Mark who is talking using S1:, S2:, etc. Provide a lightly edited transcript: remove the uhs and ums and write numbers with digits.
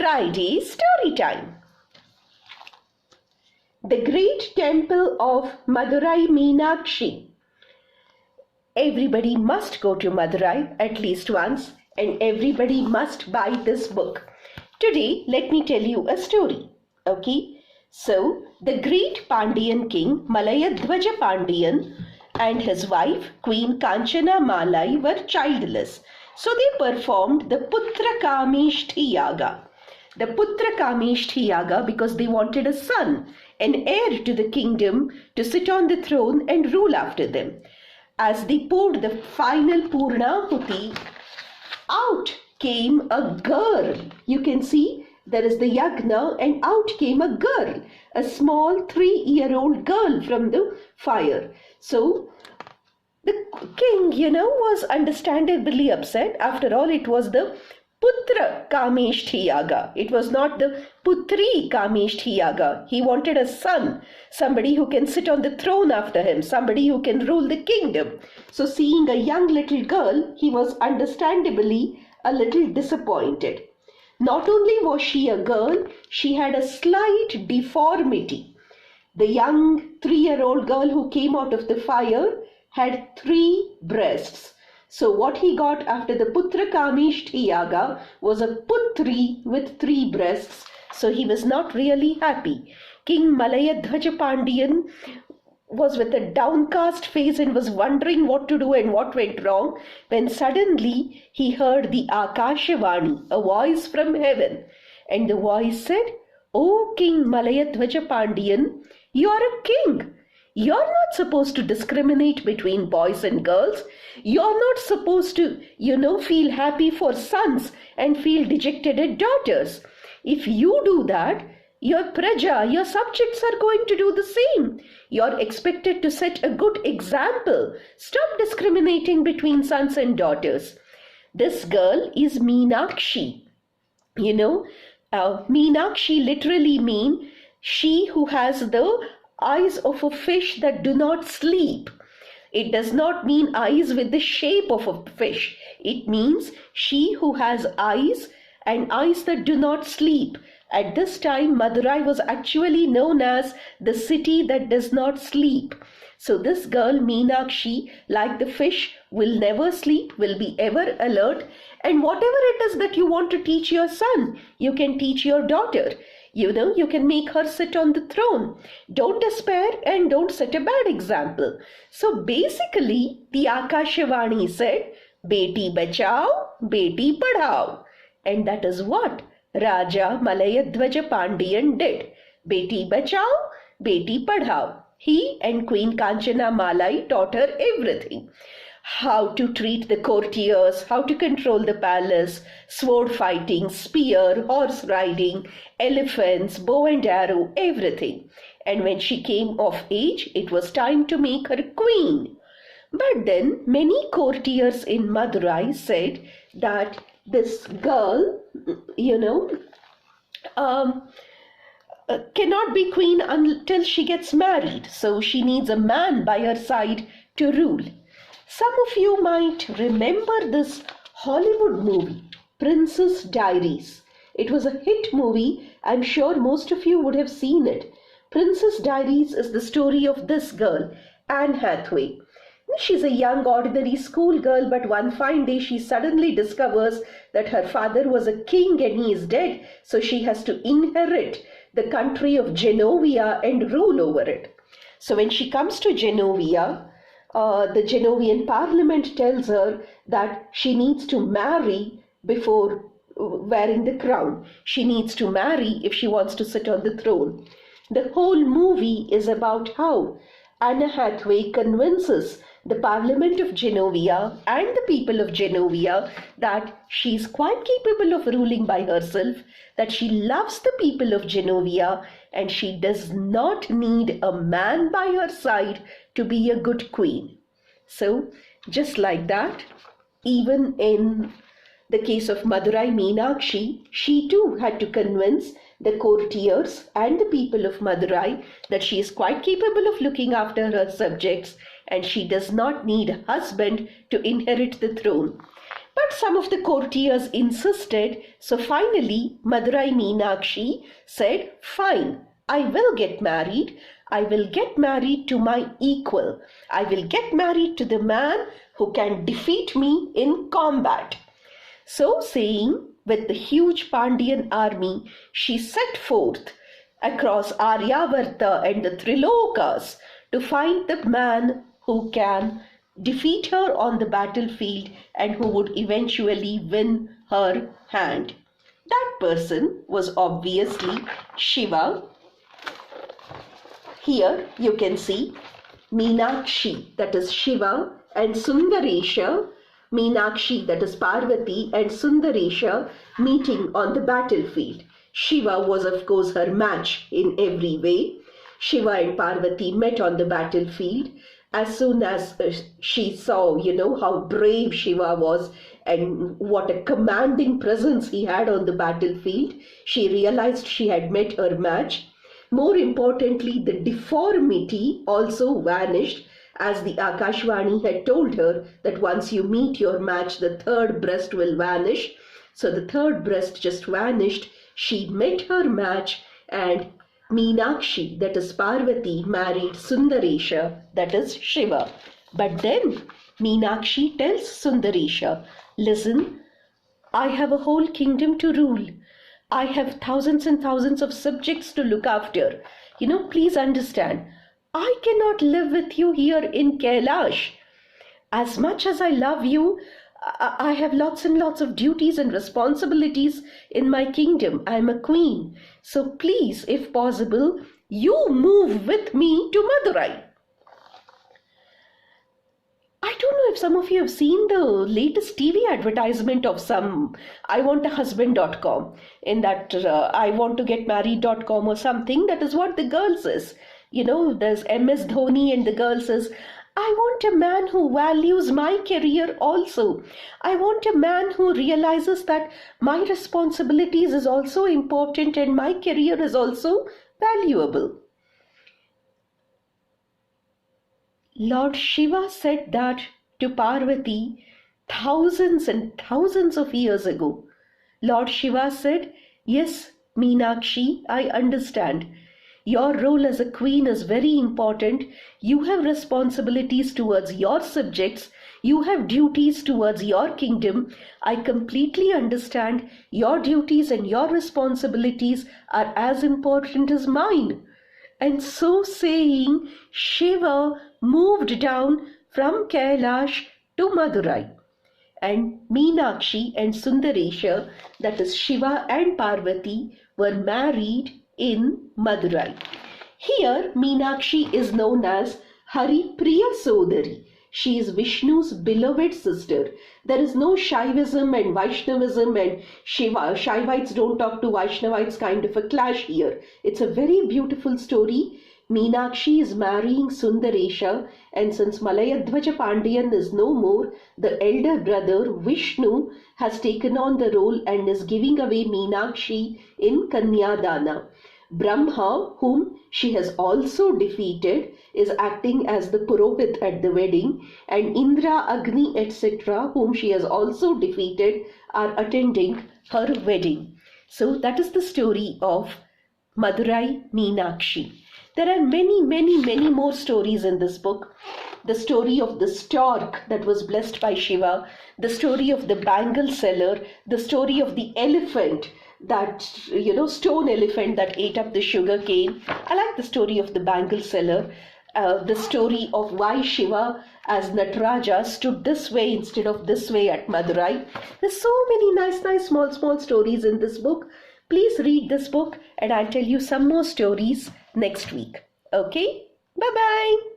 S1: Friday story time. The great temple of Madurai Meenakshi. Everybody must go to Madurai at least once, and everybody must buy this book. Today, let me tell you a story. Okay? So, the great Pandyan king Malayadhwaja Pandyan and his wife Queen Kanchana Malai were childless. So they performed the Putra Kameshthi Yaga. The Putra Kameshthi Yaga because they wanted a son, an heir to the kingdom to sit on the throne and rule after them. As they poured the final Purnahuti, out came a girl. You can see there is the yagna and out came a girl, a small 3-year-old girl from the fire. So the king, was understandably upset. After all, it was the Putra Kameshthi Yaga. It was not the Putri Kameshthi Yaga. He wanted a son, somebody who can sit on the throne after him, somebody who can rule the kingdom. So seeing a young little girl, he was understandably a little disappointed. Not only was she a girl, she had a slight deformity. The young 3-year-old girl who came out of the fire had 3 breasts. So what he got after the Putra Kameshthi Yaga was a Putri with 3 breasts. So he was not really happy. King Malayadhwaja Pandyan was with a downcast face and was wondering what to do and what went wrong, when suddenly he heard the Akashvani, a voice from heaven. And the voice said, "O King Malayadhwaja Pandyan, you are a king. You're not supposed to discriminate between boys and girls. You're not supposed to, feel happy for sons and feel dejected at daughters. If you do that, your praja, your subjects are going to do the same. You're expected to set a good example. Stop discriminating between sons and daughters." This girl is Meenakshi. Meenakshi literally means she who has the eyes of a fish that do not sleep. It does not mean eyes with the shape of a fish. It means she who has eyes and eyes that do not sleep. At this time, Madurai was actually known as the city that does not sleep. So this girl, Meenakshi, like the fish, will never sleep, will be ever alert. And whatever it is that you want to teach your son, you can teach your daughter. You can make her sit on the throne. Don't despair and don't set a bad example. So basically, the Akashvani said, "Beti bachao, beti padhao." And that is what Raja Malayadhwaja Pandyan did. Beti bachao, beti padhao. He and Queen Kanchana Malai taught her everything. How to treat the courtiers, how to control the palace, sword fighting, spear, horse riding, elephants, bow and arrow, everything. And when she came of age, it was time to make her queen. But then many courtiers in Madurai said that this girl, cannot be queen until she gets married. So she needs a man by her side to rule. Some of you might remember this Hollywood movie, Princess Diaries. It was a hit movie. I'm sure most of you would have seen it. Princess Diaries is the story of this girl, Anne Hathaway. She's a young ordinary schoolgirl, but one fine day she suddenly discovers that her father was a king and he is dead, so she has to inherit the country of Genovia and rule over it. So when she comes to Genovia, the Genovian parliament tells her that she needs to marry before wearing the crown. She needs to marry if she wants to sit on the throne. The whole movie is about how Anna Hathaway convinces the Parliament of Genovia and the people of Genovia that she is quite capable of ruling by herself, that she loves the people of Genovia and she does not need a man by her side to be a good queen. So just like that, even in the case of Madurai Meenakshi, she too had to convince the courtiers and the people of Madurai that she is quite capable of looking after her subjects and she does not need a husband to inherit the throne. But some of the courtiers insisted, so finally Madurai Meenakshi said, fine, I will get married. I will get married to my equal. I will get married to the man who can defeat me in combat. So saying, with the huge Pandyan army, she set forth across Aryavarta and the Trilokas to find the man who can defeat her on the battlefield and who would eventually win her hand. That person was obviously Shiva. Here you can see Meenakshi, that is Shiva, and Sundaresha, Meenakshi, that is Parvati, and Sundaresha meeting on the battlefield. Shiva was of course her match in every way. Shiva and Parvati met on the battlefield. As soon as she saw, how brave Shiva was and what a commanding presence he had on the battlefield, she realized she had met her match. More importantly, the deformity also vanished, as the Akashvani had told her that once you meet your match, the third breast will vanish. So the third breast just vanished. She met her match, and Meenakshi, that is Parvati, married Sundaresha, that is Shiva. But then Meenakshi tells Sundaresha, listen, I have a whole kingdom to rule. I have thousands and thousands of subjects to look after. Please understand, I cannot live with you here in Kailash. As much as I love you, I have lots and lots of duties and responsibilities in my kingdom. I am a queen. So please, if possible, you move with me to Madurai. I don't know if some of you have seen the latest TV advertisement of some iwantahusband.com. In that iwanttogetmarried.com or something, that is what the girl says. There's MS Dhoni and the girl says, I want a man who values my career also. I want a man who realizes that my responsibilities is also important and my career is also valuable. Lord Shiva said that to Parvati thousands and thousands of years ago. Lord Shiva said, yes, Meenakshi, I understand. Your role as a queen is very important. You have responsibilities towards your subjects. You have duties towards your kingdom. I completely understand. Your duties and your responsibilities are as important as mine. And so saying, Shiva moved down from Kailash to Madurai. And Meenakshi and Sundaresha, that is Shiva and Parvati, were married in Madurai. Here Meenakshi is known as Hari Priya Sodari. She is Vishnu's beloved sister. There is no Shaivism and Vaishnavism and Shaivites don't talk to Vaishnavites kind of a clash here. It's a very beautiful story. Meenakshi is marrying Sundaresha, and since Malayadhvaja Pandyan is no more, the elder brother Vishnu has taken on the role and is giving away Meenakshi in Kanyadana. Brahma, whom she has also defeated, is acting as the Purohit at the wedding, and Indra, Agni, etc., whom she has also defeated, are attending her wedding. So that is the story of Madurai Meenakshi. There are many, many, many more stories in this book. The story of the stork that was blessed by Shiva, the story of the bangle seller, the story of the elephant, that stone elephant that ate up the sugar cane. I like the story of the bangle seller, the story of why Shiva as Nataraja stood this way instead of this way at Madurai. There's so many nice small stories in this book. Please read this book and I'll tell you some more stories next week. Okay? Bye-bye.